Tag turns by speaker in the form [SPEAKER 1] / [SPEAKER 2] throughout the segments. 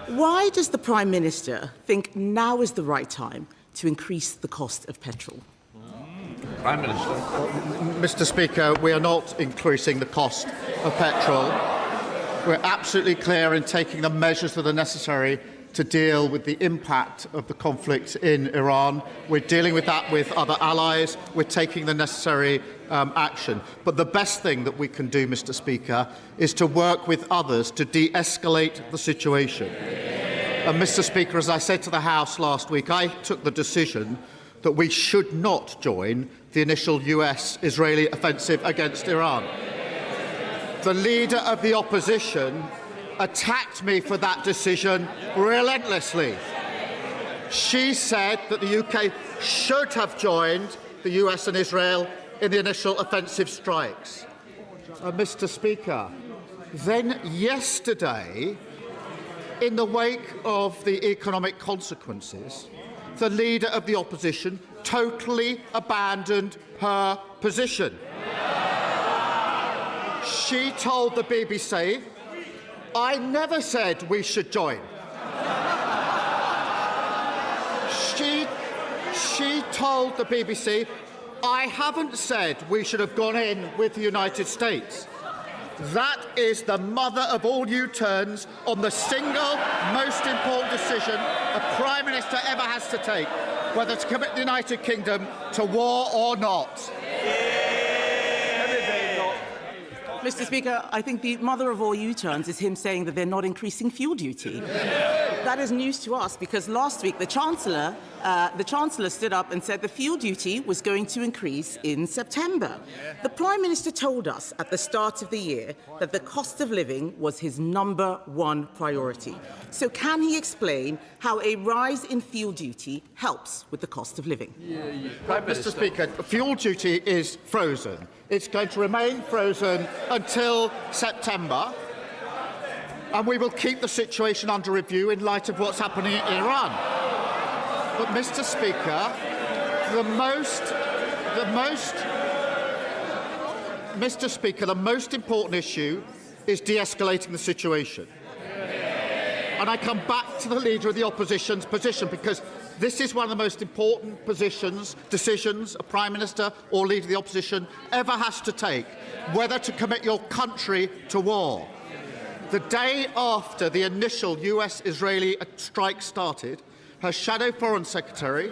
[SPEAKER 1] Why does the Prime Minister think now is the right time to increase the cost of petrol?
[SPEAKER 2] Prime Minister.
[SPEAKER 3] Mr. Speaker, we are not increasing the cost of petrol. We're absolutely clear in taking the measures that are necessary to deal with the impact of the conflict in Iran. We're dealing with that with other allies. We're taking the necessary action. But the best thing that we can do, Mr. Speaker, is to work with others to de-escalate the situation. And, Mr. Speaker, as I said to the House last week, I took the decision that we should not join the initial US-Israeli offensive against Iran. The Leader of the Opposition attacked me for that decision relentlessly. She said that the UK should have joined the US and Israel in the initial offensive strikes. Mr. Speaker, then yesterday, in the wake of the economic consequences, the Leader of the Opposition totally abandoned her position. She told the BBC, "I never said we should join." She told the BBC, "I haven't said we should have gone in with the United States." That is the mother of all U-turns on the single most important decision a Prime Minister ever has to take, whether to commit the United Kingdom to war or not.
[SPEAKER 1] Mr. Speaker, I think the mother of all U-turns is him saying that they're not increasing fuel duty. That is news to us because last week the Chancellor stood up and said the fuel duty was going to increase in September. The Prime Minister told us at the start of the year that the cost of living was his #1 priority. So can he explain how a rise in fuel duty helps with the cost of living?
[SPEAKER 3] Mr. Speaker, fuel duty is frozen. It's going to remain frozen until September, and we will keep the situation under review in light of what's happening in Iran. But, Mr. Speaker, the most important issue is de-escalating the situation. And I come back to the Leader of the Opposition's position because this is one of the most important decisions a Prime Minister or Leader of the Opposition ever has to take, whether to commit your country to war. The day after the initial US-Israeli strike started, her Shadow Foreign Secretary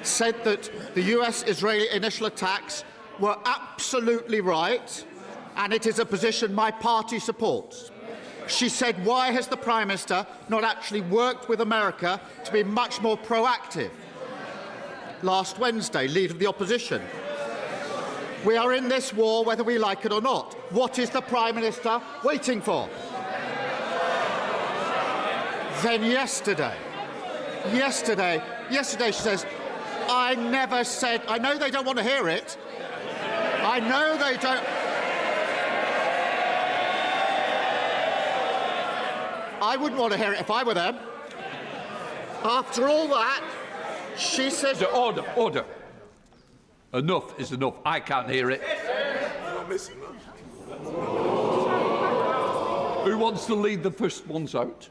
[SPEAKER 3] said that the US-Israeli initial attacks were absolutely right, and it is a position my party supports. She said, why has the Prime Minister not actually worked with America to be much more proactive? Last Wednesday, Leader of the Opposition. We are in this war whether we like it or not. What is the Prime Minister waiting for? Then yesterday she says, I never said, I know they don't want to hear it. I know they don't. I wouldn't want to hear it if I were them. After all that, she said...
[SPEAKER 2] Order. Enough is enough. I can't hear it. Who wants to lead the first ones out?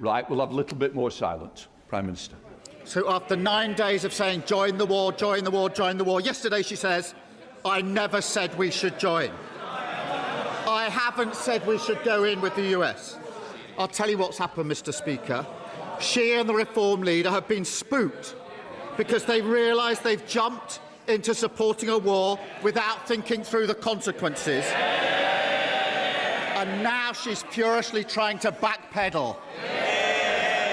[SPEAKER 2] Right, we'll have a little bit more silence. Prime Minister.
[SPEAKER 3] So after 9 days of saying, join the war, join the war, join the war, yesterday she says, I never said we should join. I haven't said we should go in with the US. I'll tell you what's happened, Mr. Speaker. She and the Reform Leader have been spooked because they realise they've jumped into supporting a war without thinking through the consequences. And now she's furiously trying to backpedal.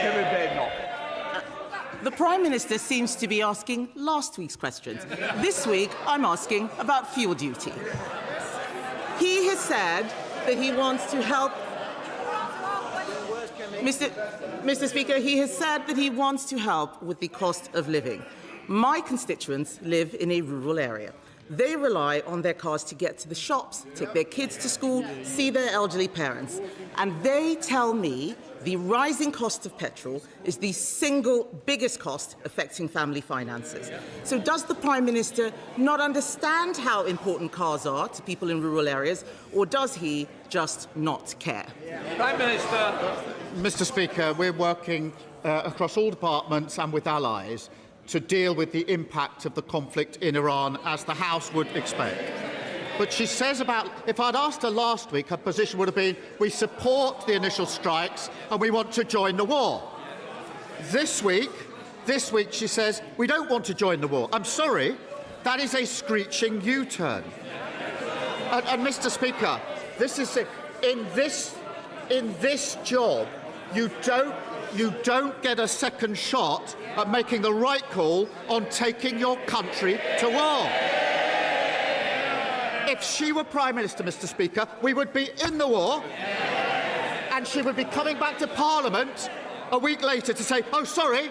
[SPEAKER 2] Kemi Badenoch.
[SPEAKER 1] The Prime Minister seems to be asking last week's questions. This week, I'm asking about fuel duty. He has said that he wants to help... Mr. Speaker, he has said that he wants to help with the cost of living. My constituents live in a rural area. They rely on their cars to get to the shops, take their kids to school, see their elderly parents. And they tell me the rising cost of petrol is the single biggest cost affecting family finances. So does the Prime Minister not understand how important cars are to people in rural areas, or does he just not care?
[SPEAKER 2] Prime Minister.
[SPEAKER 3] Mr. Speaker, we're working across all departments and with allies to deal with the impact of the conflict in Iran, as the House would expect. But she says about, if I'd asked her last week, her position would have been, we support the initial strikes and we want to join the war. This week she says, we don't want to join the war. I'm sorry, that is a screeching U-turn. And Mr. Speaker, this is it. In this job, you don't get a second shot at making the right call on taking your country to war. If she were Prime Minister, Mr. Speaker, we would be in the war, and she would be coming back to Parliament a week later to say, oh, sorry,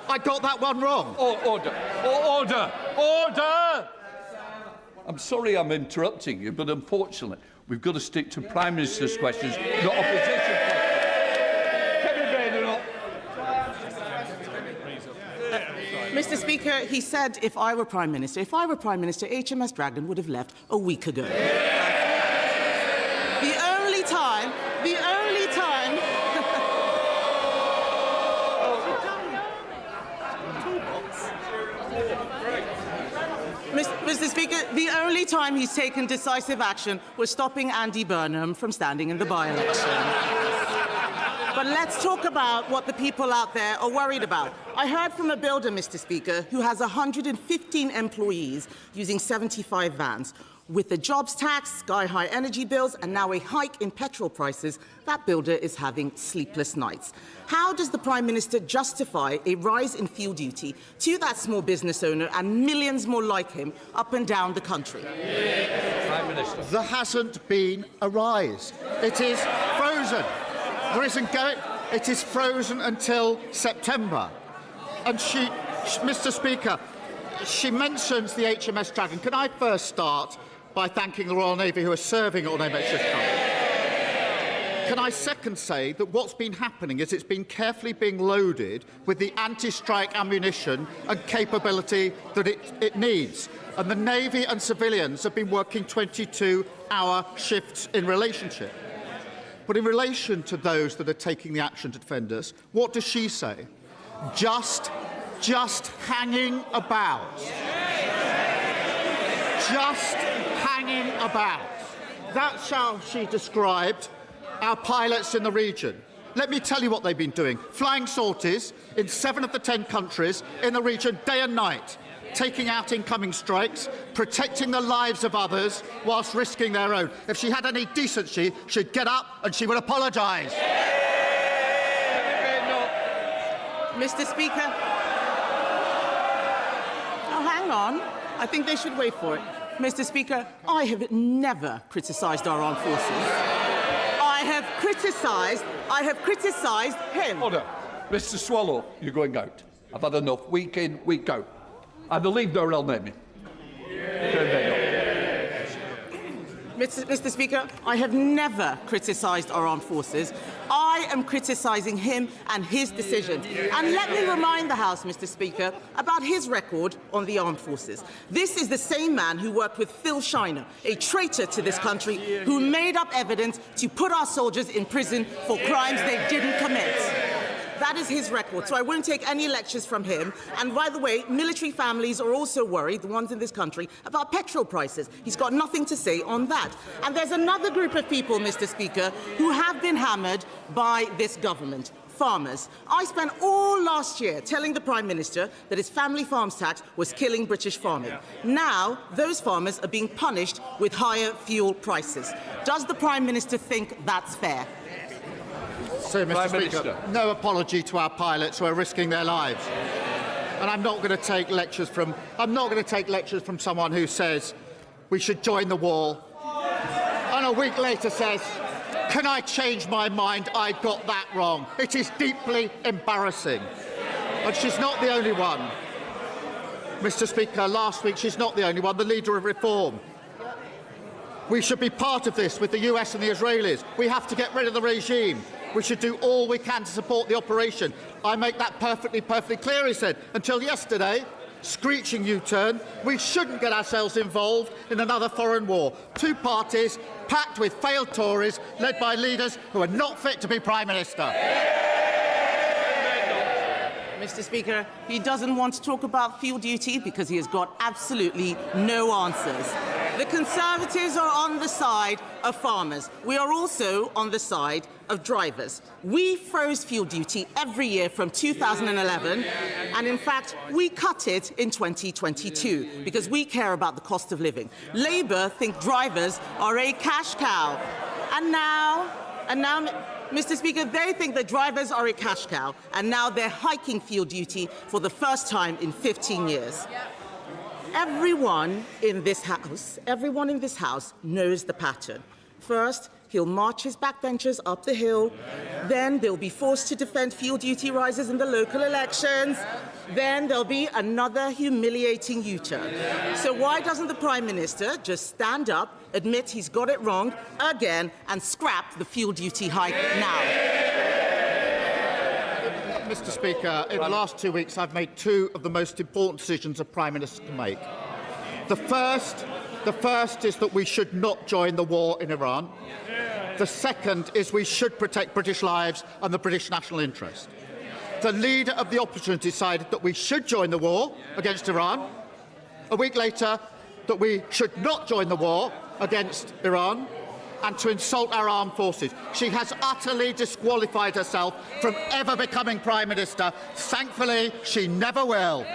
[SPEAKER 3] I got that one wrong.
[SPEAKER 2] Order! Order! Order! I'm sorry I'm interrupting you, but unfortunately, we've got to stick to Prime Minister's questions, not opposition questions. Kemi Badenoch.
[SPEAKER 1] Mr. Speaker, he said if I were Prime Minister, HMS Dragon would have left a week ago. The only time... Mr. Speaker, the only time he's taken decisive action was stopping Andy Burnham from standing in the by-election. But let's talk about what the people out there are worried about. I heard from a builder, Mr. Speaker, who has 115 employees using 75 vans. With the jobs tax, sky-high energy bills, and now a hike in petrol prices, that builder is having sleepless nights. How does the Prime Minister justify a rise in fuel duty to that small business owner and millions more like him up and down the country?
[SPEAKER 2] Prime Minister.
[SPEAKER 3] There hasn't been a rise. It is frozen. There isn't going. It is frozen until September. And Mr. Speaker, she mentions the HMS Dragon. Can I first start by thanking the Royal Navy who are serving on HMS Dragon? Can I second say that what's been happening is it's been carefully being loaded with the anti-strike ammunition and capability that it needs. And the Navy and civilians have been working 22-hour shifts in relationship. But in relation to those that are taking the action to defend us, what does she say? Just hanging about. Just hanging about. That's how she described our pilots in the region. Let me tell you what they've been doing. Flying sorties in 7 of the 10 countries in the region day and night, taking out incoming strikes, protecting the lives of others whilst risking their own. If she had any decency, she'd get up and she would apologise.
[SPEAKER 1] Mr. Speaker. Oh, hang on. I think they should wait for it. Mr. Speaker, I have never criticised our armed forces. I have criticised him.
[SPEAKER 2] Order. Mr. Swallow, you're going out. I've had enough. Week in, week out. Either leave or I'll name me.
[SPEAKER 1] Mr. Speaker, I have never criticised our armed forces. I am criticising him and his decisions. And let me remind the House, Mr. Speaker, about his record on the armed forces. This is the same man who worked with Phil Shiner, a traitor to this country, who made up evidence to put our soldiers in prison for crimes they didn't commit. That is his record, so I won't take any lectures from him. And by the way, military families are also worried, the ones in this country, about petrol prices. He's got nothing to say on that. And there's another group of people, Mr. Speaker, who have been hammered by this government. Farmers. I spent all last year telling the Prime Minister that his family farms tax was killing British farming. Now, those farmers are being punished with higher fuel prices. Does the Prime Minister think that's fair?
[SPEAKER 3] So, Mr. Speaker, no apology to our pilots who are risking their lives. And I'm not going to take lectures from someone who says we should join the war, and a week later says, can I change my mind? I got that wrong. It is deeply embarrassing. And she's not the only one. Mr. Speaker, last week she's not the only one, the leader of reform. We should be part of this with the US and the Israelis. We have to get rid of the regime. We should do all we can to support the operation. I make that perfectly clear, he said. Until yesterday, screeching U-turn. We shouldn't get ourselves involved in another foreign war. Two parties packed with failed Tories led by leaders who are not fit to be Prime Minister.
[SPEAKER 1] Mr. Speaker, he doesn't want to talk about fuel duty because he has got absolutely no answers. The Conservatives are on the side of farmers. We are also on the side of drivers. We froze fuel duty every year from 2011, and in fact, we cut it in 2022 because we care about the cost of living. Labour think drivers are a cash cow. And now, Mr. Speaker, they think that drivers are a cash cow, and now they're hiking fuel duty for the first time in 15 years. Everyone in this House knows the pattern. First, he'll march his backbenchers up the hill. Then they'll be forced to defend fuel duty rises in the local elections. Then there'll be another humiliating U-turn. So why doesn't the Prime Minister just stand up, admit he's got it wrong again, and scrap the fuel duty hike now?
[SPEAKER 3] Mr. Speaker, in the last 2 weeks, I've made two of the most important decisions a Prime Minister can make. The first is that we should not join the war in Iran. The second is we should protect British lives and the British national interest. The Leader of the Opposition decided that we should join the war against Iran. A week later, that we should not join the war against Iran and to insult our armed forces. She has utterly disqualified herself from ever becoming Prime Minister. Thankfully, she never will.